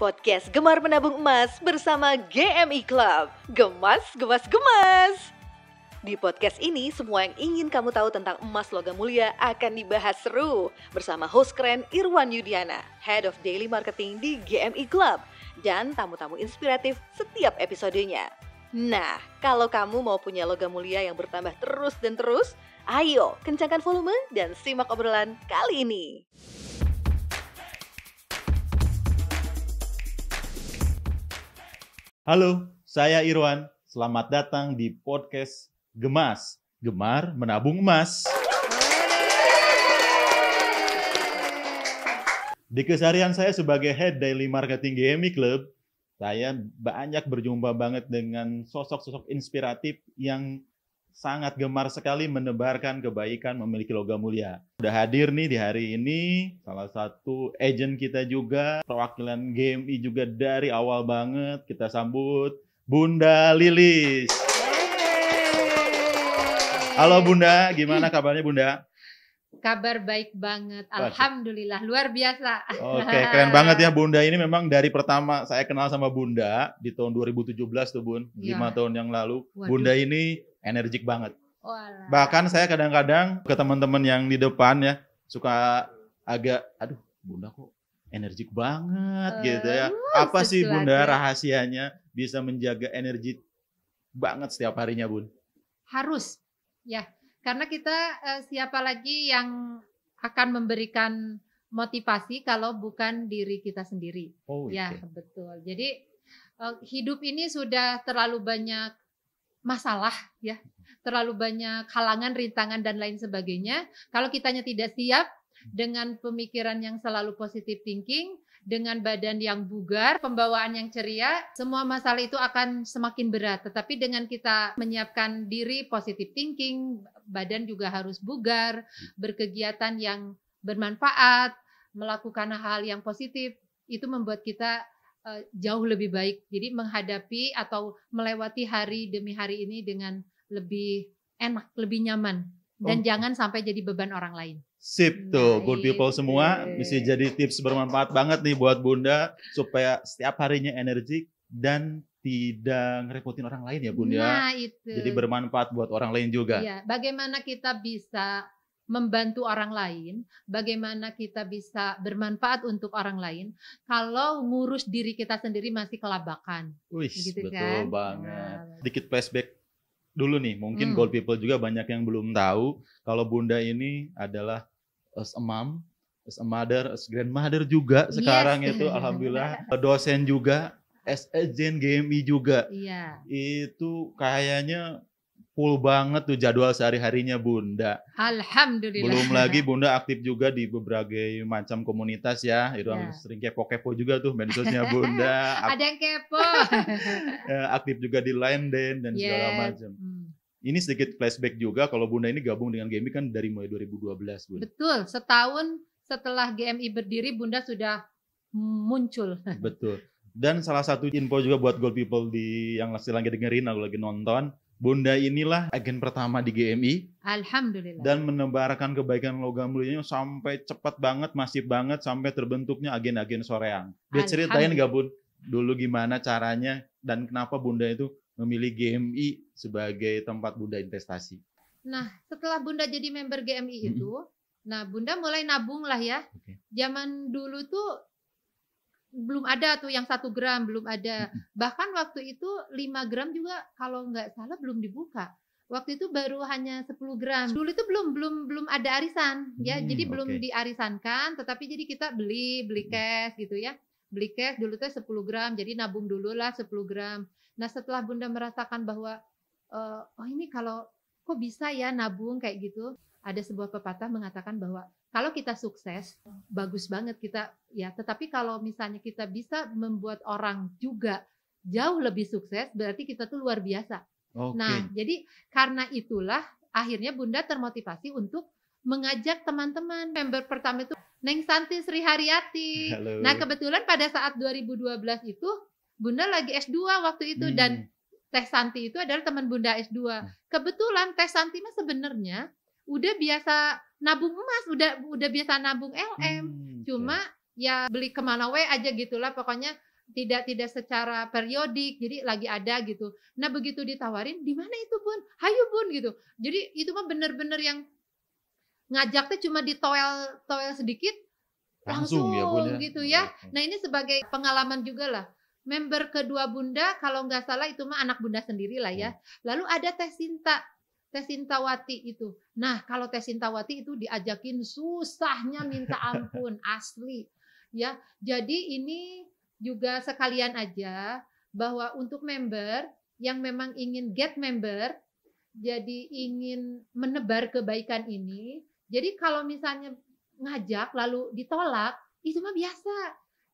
Podcast Gemar Menabung Emas bersama GMI Club. Gemas, gemas, gemas. Di podcast ini, semua yang ingin kamu tahu tentang emas logam mulia akan dibahas seru bersama host keren Irwan Yudiana, Head of Daily Marketing di GMI Club, dan tamu-tamu inspiratif setiap episodenya. Nah, kalau kamu mau punya logam mulia yang bertambah terus dan terus, ayo kencangkan volume dan simak obrolan kali ini. Halo, saya Irwan. Selamat datang di podcast Gemas, Gemar Menabung Emas. Di keseharian saya sebagai Head Daily Marketing GMI Club, saya banyak berjumpa banget dengan sosok-sosok inspiratif yang sangat gemar sekali menebarkan kebaikan memiliki logam mulia. Udah hadir nih di hari ini salah satu agent kita juga, perwakilan GMI juga dari awal banget. Kita sambut Bunda Lilis. Halo Bunda, gimana kabarnya Bunda? Kabar baik banget, alhamdulillah, luar biasa. Oke, keren banget ya Bunda. Ini memang dari pertama saya kenal sama Bunda di tahun 2017 tuh Bun, 5 tahun yang lalu. Waduh. Bunda ini energik banget. Walah. Bahkan saya kadang-kadang ke teman-teman yang di depan ya suka agak, aduh Bunda kok energik banget gitu ya. Apa sih Bunda rahasianya bisa menjaga energi banget setiap harinya Bun? Harus, ya. Karena kita siapa lagi yang akan memberikan motivasi kalau bukan diri kita sendiri. Oh, ya, okay. Betul. Jadi hidup ini sudah terlalu banyak masalah ya. Terlalu banyak halangan, rintangan dan lain sebagainya. Kalau kitanya tidak siap dengan pemikiran yang selalu positive thinking, dengan badan yang bugar, pembawaan yang ceria, semua masalah itu akan semakin berat. Tetapi dengan kita menyiapkan diri positive thinking, badan juga harus bugar, berkegiatan yang bermanfaat, melakukan hal yang positif, itu membuat kita jauh lebih baik. Jadi menghadapi atau melewati hari demi hari ini dengan lebih enak, lebih nyaman. Dan jangan sampai jadi beban orang lain. Sip tuh, good people semua. Bisa jadi tips bermanfaat banget nih buat Bunda. Supaya setiap harinya energik dan tidak ngerepotin orang lain ya Bunda. Nah itu. Jadi bermanfaat buat orang lain juga. Iya, bagaimana kita bisa membantu orang lain, bagaimana kita bisa bermanfaat untuk orang lain, kalau ngurus diri kita sendiri masih kelabakan. Wih, gitu betul kan? banget. Sedikit flashback dulu nih, mungkin Gold People juga banyak yang belum tahu kalau Bunda ini adalah as a mom, as a mother, as grandmother juga sekarang itu alhamdulillah, dosen juga, as agent GMI juga. Iya. Itu kayaknya full banget tuh jadwal sehari-harinya Bunda. Alhamdulillah. Belum lagi Bunda aktif juga di berbagai macam komunitas ya. Itu sering kepo-kepo juga tuh medsosnya Bunda. Ada yang kepo. Aktif juga di Line dan segala macam. Ini sedikit flashback juga kalau Bunda ini gabung dengan GMI kan dari mulai 2012 Bunda. Betul, setahun setelah GMI berdiri Bunda sudah muncul. Betul. Dan salah satu info juga buat Gold People yang lagi dengerin atau lagi nonton, Bunda inilah agen pertama di GMI. Alhamdulillah. Dan menebarkan kebaikan logam mulianya sampai cepat banget, masif banget, sampai terbentuknya agen-agen soreang. Dia ceritain gak Bun, dulu gimana caranya dan kenapa Bunda itu memilih GMI sebagai tempat Bunda investasi? Nah, setelah Bunda jadi member GMI itu, nah Bunda mulai nabung lah ya. Zaman dulu tuh belum ada tuh yang 1 gram, belum ada. Bahkan waktu itu 5 gram juga kalau nggak salah belum dibuka. Waktu itu baru hanya 10 gram. Dulu itu belum ada arisan ya. Jadi belum diarisankan, tetapi jadi kita beli cash gitu ya. Beli cash dulu tuh 10 gram, jadi nabung dulu lah 10 gram. Nah setelah Bunda merasakan bahwa oh ini kalau kok bisa ya nabung kayak gitu. Ada sebuah pepatah mengatakan bahwa kalau kita sukses, bagus banget kita ya. Tetapi kalau misalnya kita bisa membuat orang juga jauh lebih sukses, berarti kita tuh luar biasa. Nah, jadi karena itulah akhirnya Bunda termotivasi untuk mengajak teman-teman. Member pertama itu Neng Santi Sri Haryati. Halo. Nah, kebetulan pada saat 2012 itu Bunda lagi S2 waktu itu dan Teh Santi itu adalah teman Bunda S2. Kebetulan Teh Santi mah sebenarnya udah biasa nabung emas, udah biasa nabung LM. Cuma ya beli kemana we aja gitulah, pokoknya tidak secara periodik, jadi lagi ada gitu. Nah begitu ditawarin, di mana itu Bun? Hayu Bun gitu. Jadi itu mah bener-bener yang ngajaknya cuma ditoel sedikit, Langsung ya Bun ya. gitu ya. Nah ini sebagai pengalaman juga lah. Member kedua Bunda, kalau nggak salah itu mah anak Bunda sendiri lah ya. Lalu ada Teh Sintawati itu. Nah kalau Teh Sintawati itu diajakin susahnya minta ampun, asli. Ya, jadi ini juga sekalian aja bahwa untuk member yang memang ingin get member, jadi ingin menebar kebaikan ini. Jadi kalau misalnya ngajak lalu ditolak, itu mah biasa.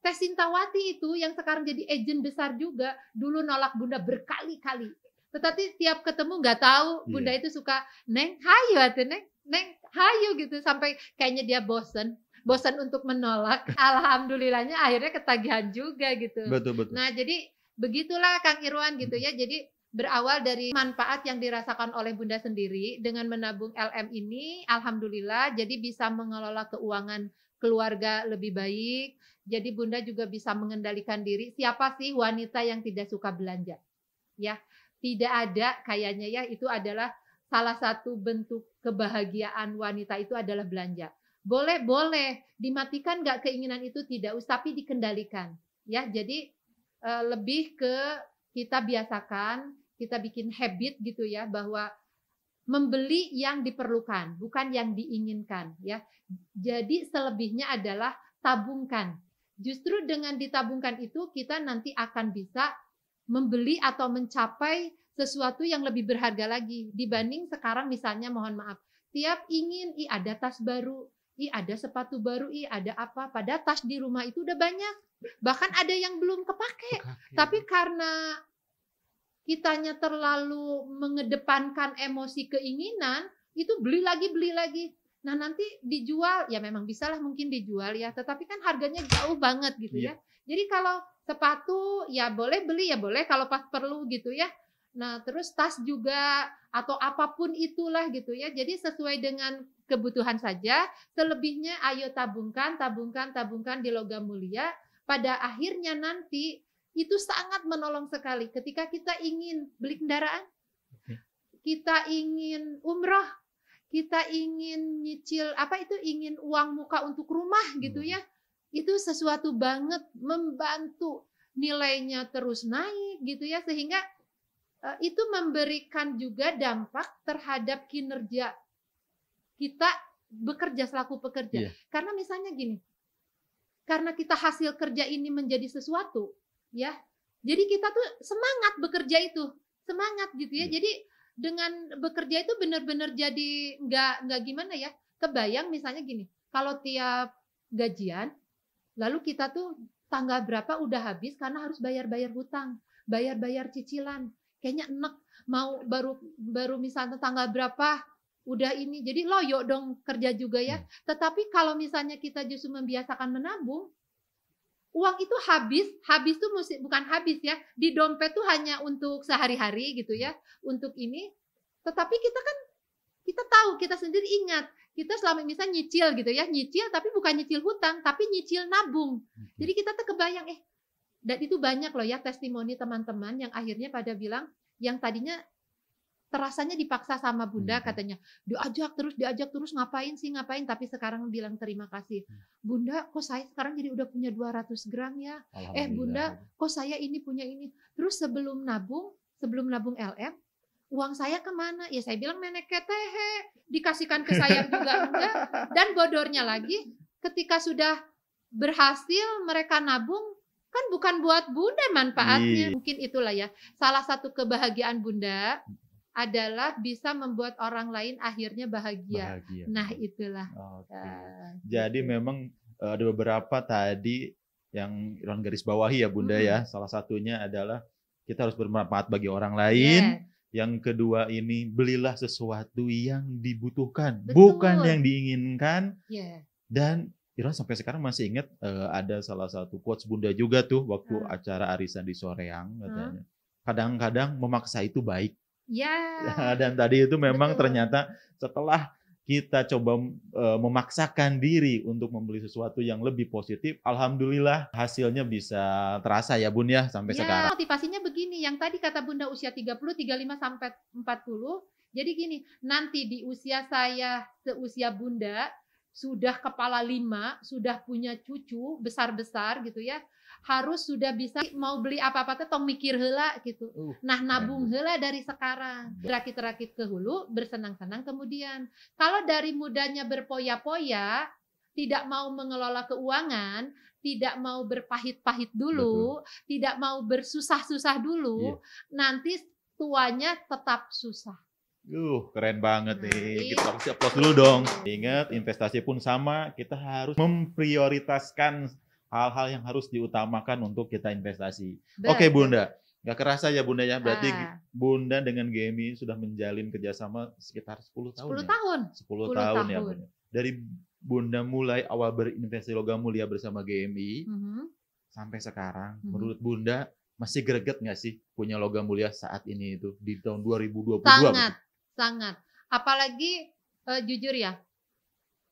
Teh Sintawati itu yang sekarang jadi agent besar juga, dulu nolak Bunda berkali-kali. Tetapi tiap ketemu nggak tahu Bunda itu suka Neng hayu atuh Neng hayu gitu, sampai kayaknya dia bosen untuk menolak. Alhamdulillahnya akhirnya ketagihan juga gitu. Betul. Nah jadi begitulah Kang Irwan gitu ya. Jadi berawal dari manfaat yang dirasakan oleh Bunda sendiri dengan menabung LM ini, alhamdulillah jadi bisa mengelola keuangan keluarga lebih baik. Jadi Bunda juga bisa mengendalikan diri. Siapa sih wanita yang tidak suka belanja? Ya, tidak ada kayaknya ya. Itu adalah salah satu bentuk kebahagiaan wanita itu adalah belanja. Boleh dimatikan nggak keinginan itu, tidak usah, tapi dikendalikan. Ya, jadi lebih ke kita biasakan, kita bikin habit gitu ya, bahwa membeli yang diperlukan, bukan yang diinginkan ya. Jadi selebihnya adalah tabungkan. Justru dengan ditabungkan itu kita nanti akan bisa membeli atau mencapai sesuatu yang lebih berharga lagi dibanding sekarang. Misalnya mohon maaf, tiap ingin ada tas baru, ada sepatu baru, ada apa, pada tas di rumah itu udah banyak, bahkan ada yang belum kepake. Tapi karena kitanya terlalu mengedepankan emosi keinginan, itu beli lagi. Nah nanti dijual, ya memang bisalah mungkin dijual ya, tetapi kan harganya jauh banget gitu ya. Jadi kalau sepatu ya boleh beli, ya boleh kalau pas perlu gitu ya. Nah terus tas juga atau apapun itulah gitu ya. Jadi sesuai dengan kebutuhan saja, selebihnya ayo tabungkan di logam mulia. Pada akhirnya nanti itu sangat menolong sekali ketika kita ingin beli kendaraan, kita ingin umroh, kita ingin nyicil ingin uang muka untuk rumah gitu ya. Itu sesuatu banget membantu nilainya terus naik gitu ya, sehingga itu memberikan juga dampak terhadap kinerja kita bekerja selaku pekerja. Karena misalnya gini, karena kita hasil kerja ini menjadi sesuatu ya, jadi kita tuh semangat bekerja itu, semangat gitu ya. Jadi dengan bekerja itu benar-benar jadi nggak gimana ya, kebayang misalnya gini, kalau tiap gajian lalu kita tuh tanggal berapa udah habis karena harus bayar hutang, bayar cicilan, kayaknya enek, mau baru misalnya tanggal berapa udah ini, jadi loyo dong kerja juga ya. Tetapi kalau misalnya kita justru membiasakan menabung, uang itu habis tuh bukan habis ya, di dompet tuh hanya untuk sehari-hari gitu ya, untuk ini. Tetapi kita tahu, kita sendiri ingat, kita selama misalnya nyicil gitu ya, nyicil tapi bukan nyicil hutang, tapi nyicil nabung. Jadi kita tuh kebayang, dan itu banyak loh ya testimoni teman-teman yang akhirnya pada bilang, yang tadinya terasanya dipaksa sama Bunda, katanya diajak terus ngapain, tapi sekarang bilang terima kasih. Bunda, kok saya sekarang jadi udah punya 200 gram ya. Bunda, kok saya ini punya ini. Terus sebelum nabung LM, uang saya kemana? Ya saya bilang menek ketehe, dikasihkan ke saya juga enggak. Dan bodornya lagi, ketika sudah berhasil mereka nabung, kan bukan buat Bunda manfaatnya. Mungkin itulah ya, salah satu kebahagiaan Bunda adalah bisa membuat orang lain akhirnya bahagia. Nah itulah. Jadi memang ada beberapa tadi yang Irwan garis bawahi ya Bunda ya. Salah satunya adalah kita harus bermanfaat bagi orang lain. Yang kedua ini, belilah sesuatu yang dibutuhkan, bukan yang diinginkan. Dan Irwan sampai sekarang masih ingat ada salah satu quotes Bunda juga tuh waktu acara arisan di Soreang katanya. Kadang-kadang memaksa itu baik. Dan tadi itu memang ternyata setelah kita coba memaksakan diri untuk membeli sesuatu yang lebih positif, alhamdulillah hasilnya bisa terasa ya Bun ya sampai sekarang. Motivasinya begini, yang tadi kata Bunda usia 30, 35 sampai 40. Jadi gini, nanti di usia saya seusia Bunda sudah kepala 5, sudah punya cucu besar-besar gitu ya. Harus sudah bisa mau beli apa-apa teh tong mikir heula gitu. Nah, nabung heula dari sekarang. Rakit-rakit ke hulu, bersenang-senang kemudian. Kalau dari mudanya berpoya-poya, tidak mau mengelola keuangan, tidak mau berpahit-pahit dulu, tidak mau bersusah-susah dulu, nanti tuanya tetap susah. Keren banget nih. Kita kasih aplaus dulu dong. Ingat, investasi pun sama, kita harus memprioritaskan hal-hal yang harus diutamakan untuk kita investasi. Oke Bunda, nggak kerasa ya Bunda ya, berarti Bunda dengan GMI sudah menjalin kerjasama sekitar 10 tahun 10 ya? tahun. 10 tahun ya Bunda. Dari Bunda mulai awal berinvestasi logam mulia bersama GMI, sampai sekarang, menurut Bunda masih greget nggak sih punya logam mulia saat ini itu di tahun 2022? Sangat. Apalagi jujur ya,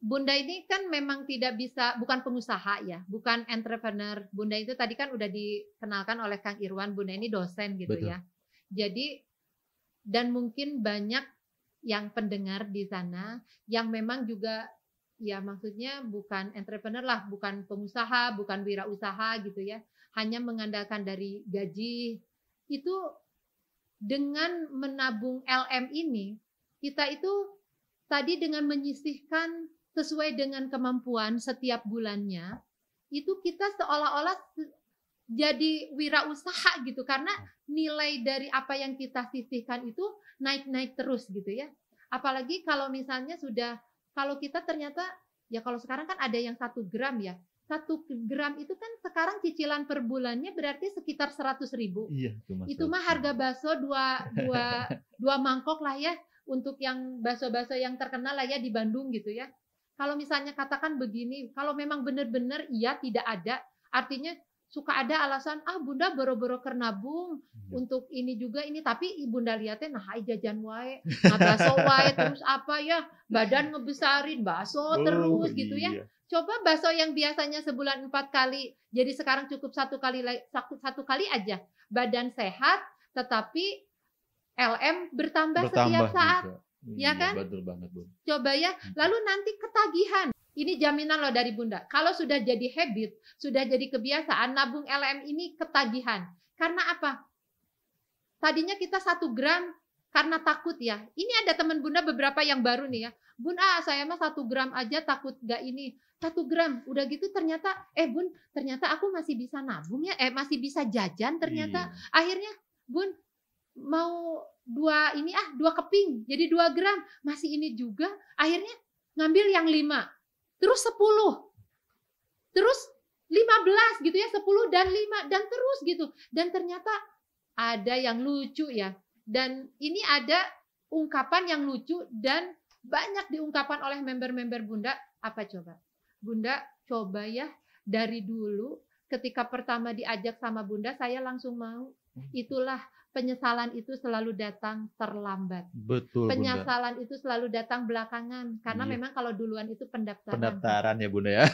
Bunda ini kan memang tidak bisa, bukan pengusaha ya, bukan entrepreneur. Bunda itu tadi kan udah dikenalkan oleh Kang Irwan, Bunda ini dosen gitu ya. Jadi, dan mungkin banyak yang pendengar di sana yang memang juga ya maksudnya bukan entrepreneur lah, bukan pengusaha, bukan wirausaha gitu ya. Hanya mengandalkan dari gaji. Itu dengan menabung LM ini, kita itu tadi dengan menyisihkan sesuai dengan kemampuan setiap bulannya, itu kita seolah-olah jadi wirausaha gitu, karena nilai dari apa yang kita sisihkan itu naik-naik terus gitu ya. Apalagi kalau misalnya kalau kita ternyata, ya kalau sekarang kan ada yang 1 gram ya, 1 gram itu kan sekarang cicilan per bulannya berarti sekitar 100.000. Iya, itu mah harga bakso dua mangkok lah ya, untuk yang bakso-bakso yang terkenal lah ya di Bandung gitu ya. Kalau misalnya katakan begini, kalau memang benar-benar iya tidak ada, artinya suka ada alasan, Bunda boro-boro nabung untuk ini juga ini, tapi Bunda lihatnya nah jajan wae, nah bakso wae terus apa ya, badan ngebesarin bakso terus gitu ya. Coba bakso yang biasanya sebulan 4 kali, jadi sekarang cukup 1 kali aja. Badan sehat, tetapi LM bertambah setiap saat. Juga. Ya kan? Betul banget, Bun. Coba ya, lalu nanti ketagihan. Ini jaminan loh dari Bunda. Kalau sudah jadi habit, sudah jadi kebiasaan, nabung LM ini ketagihan. Karena apa? Tadinya kita 1 gram karena takut ya. Ini ada teman Bunda beberapa yang baru nih ya. Bun, saya mah 1 gram aja takut gak ini. 1 gram, udah gitu ternyata, Bun, ternyata aku masih bisa nabung ya, masih bisa jajan ternyata. Akhirnya, Bun, mau 2 keping, jadi 2 gram, masih ini juga. Akhirnya ngambil yang 5, terus 10, terus 15 gitu ya, 10 dan 5, dan terus gitu. Dan ternyata ada yang lucu ya. Dan ini ada ungkapan yang lucu dan banyak diungkapkan oleh member-member Bunda. Apa coba? Bunda coba ya, dari dulu ketika pertama diajak sama Bunda, saya langsung mau. Itulah, penyesalan itu selalu datang terlambat. Betul, penyesalan Bunda. Itu selalu datang belakangan. Karena memang kalau duluan itu pendaftaran. Pendaftaran ya Bunda ya.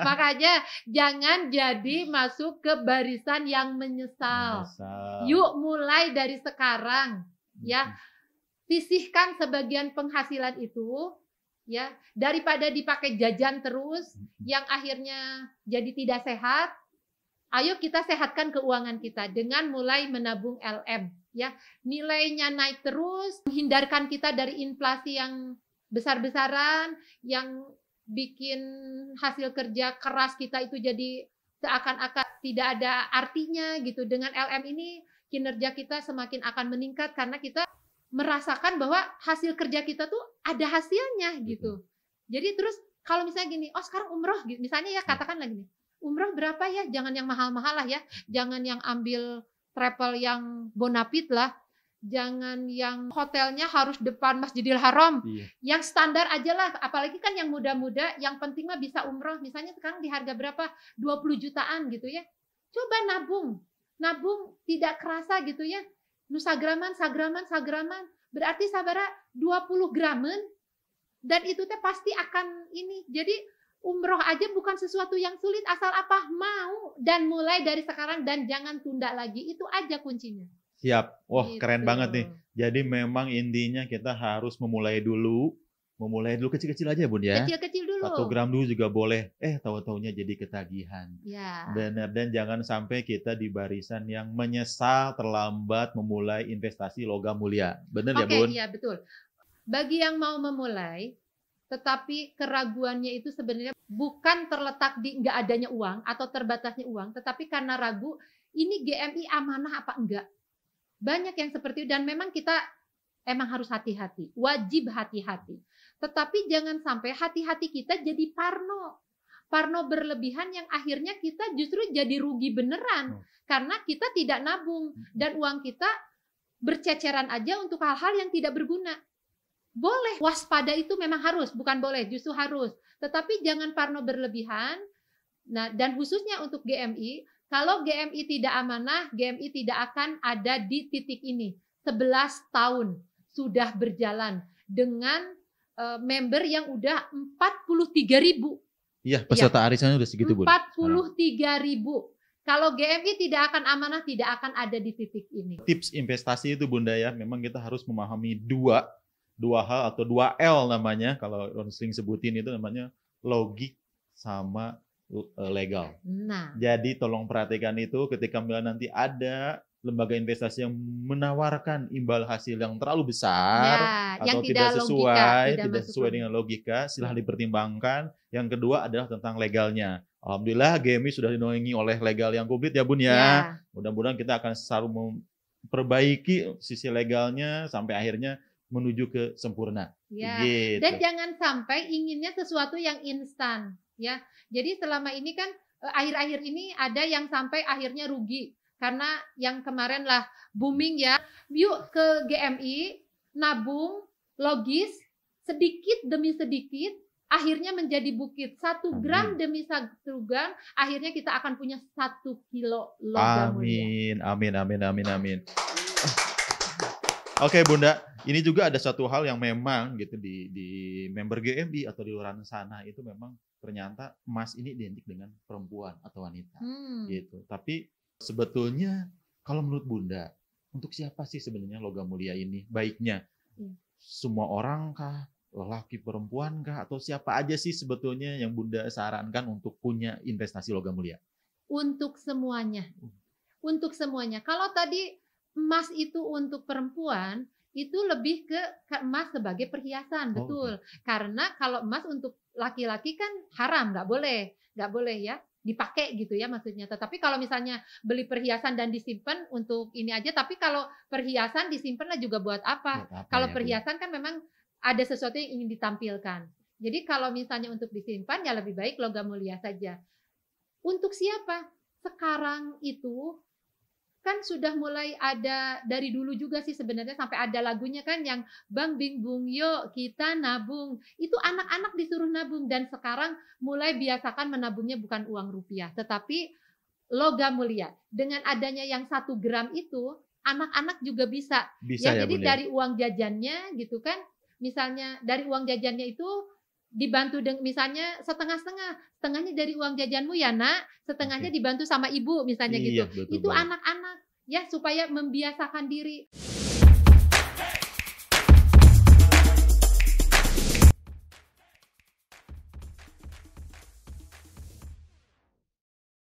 Makanya jangan jadi masuk ke barisan yang menyesal. Yuk mulai dari sekarang ya. Sisihkan sebagian penghasilan itu ya, daripada dipakai jajan terus yang akhirnya jadi tidak sehat. Ayo kita sehatkan keuangan kita dengan mulai menabung LM ya. Nilainya naik terus, menghindarkan kita dari inflasi yang besar-besaran yang bikin hasil kerja keras kita itu jadi seakan-akan tidak ada artinya gitu. Dengan LM ini kinerja kita semakin akan meningkat karena kita merasakan bahwa hasil kerja kita tuh ada hasilnya gitu. Jadi terus kalau misalnya gini, sekarang umroh misalnya ya, katakan lagi nih, umroh berapa ya? Jangan yang mahal-mahal lah ya. Jangan yang ambil travel yang bonafit lah. Jangan yang hotelnya harus depan Masjidil Haram. Yang standar aja lah. Apalagi kan yang muda-muda, yang penting mah bisa umroh. Misalnya sekarang di harga berapa? 20 jutaan gitu ya. Coba nabung. Nabung tidak kerasa gitu ya. Sagraman. Berarti sabara 20 gramen. Dan itu teh pasti akan ini. Jadi umroh aja bukan sesuatu yang sulit, asal apa mau dan mulai dari sekarang dan jangan tunda lagi. Itu aja kuncinya. Siap. Wah, Gitu. keren banget nih. Jadi memang intinya kita harus memulai dulu kecil-kecil aja Bun ya. Kecil-kecil dulu. 1 gram dulu juga boleh. Tahu-taunya jadi ketagihan. Ya. Benar, dan jangan sampai kita di barisan yang menyesal terlambat memulai investasi logam mulia. Benar ya Bun? Oke, iya betul. Bagi yang mau memulai, tetapi keraguannya itu sebenarnya bukan terletak di nggak adanya uang atau terbatasnya uang, tetapi karena ragu, ini GMI amanah apa enggak? Banyak yang seperti itu dan memang kita emang harus hati-hati, wajib hati-hati. Tetapi jangan sampai hati-hati kita jadi parno berlebihan yang akhirnya kita justru jadi rugi beneran karena kita tidak nabung dan uang kita berceceran aja untuk hal-hal yang tidak berguna. Boleh waspada itu memang harus, bukan boleh, justru harus. Tetapi jangan parno berlebihan. Nah, dan khususnya untuk GMI, kalau GMI tidak amanah, GMI tidak akan ada di titik ini. 11 tahun sudah berjalan dengan member yang udah 43.000. Iya, peserta arisannya udah segitu Bun. 43.000. Kalau GMI tidak akan amanah, tidak akan ada di titik ini. Tips investasi itu Bunda ya, memang kita harus memahami dua hal atau 2L namanya. Kalau sering sebutin itu namanya logik sama legal. Nah, jadi tolong perhatikan itu ketika nanti ada lembaga investasi yang menawarkan imbal hasil yang terlalu besar atau tidak sesuai dengan logika, silahkan dipertimbangkan. Yang kedua adalah tentang legalnya. Alhamdulillah GMI sudah dinaungi oleh legal yang komplit ya Bun ya. Mudah-mudahan kita akan selalu memperbaiki sisi legalnya sampai akhirnya menuju ke sempurna. Ya. Gitu. Dan jangan sampai inginnya sesuatu yang instan. Ya, jadi selama ini kan akhir-akhir ini ada yang sampai akhirnya rugi karena yang kemarin lah booming ya. Yuk ke GMI, nabung, logis, sedikit demi sedikit, akhirnya menjadi bukit. 1 gram demi 1 gram, akhirnya kita akan punya 1 kilo logam mulia. Amin. Oke Bunda, ini juga ada satu hal yang memang gitu di member GMI atau di luar sana itu memang ternyata emas ini identik dengan perempuan atau wanita gitu. Tapi sebetulnya kalau menurut Bunda, untuk siapa sih sebenarnya logam mulia ini baiknya? Semua orang kah? Lelaki perempuan kah? Atau siapa aja sih sebetulnya yang Bunda sarankan untuk punya investasi logam mulia? Untuk semuanya. Untuk semuanya. Kalau tadi emas itu untuk perempuan, itu lebih ke emas sebagai perhiasan, betul. Karena kalau emas untuk laki-laki kan haram, nggak boleh ya dipakai gitu ya maksudnya. Tetapi kalau misalnya beli perhiasan dan disimpan untuk ini aja, tapi kalau perhiasan disimpan lah juga buat apa? Kalau perhiasan kan memang ada sesuatu yang ingin ditampilkan. Jadi kalau misalnya untuk disimpan ya lebih baik logam mulia saja. Untuk siapa? Sekarang itu kan sudah mulai ada dari dulu juga sih sebenarnya sampai ada lagunya kan yang Bang Bing Bung yuk kita nabung. Itu anak-anak disuruh nabung dan sekarang mulai biasakan menabungnya bukan uang rupiah tetapi logam mulia. Dengan adanya yang 1 gram itu anak-anak juga bisa ya jadi dari uang jajannya gitu kan. Misalnya dari uang jajannya itu dibantu dengan misalnya setengahnya dari uang jajanmu ya nak, setengahnya dibantu sama ibu misalnya gitu. Betul, itu anak-anak ya supaya membiasakan diri.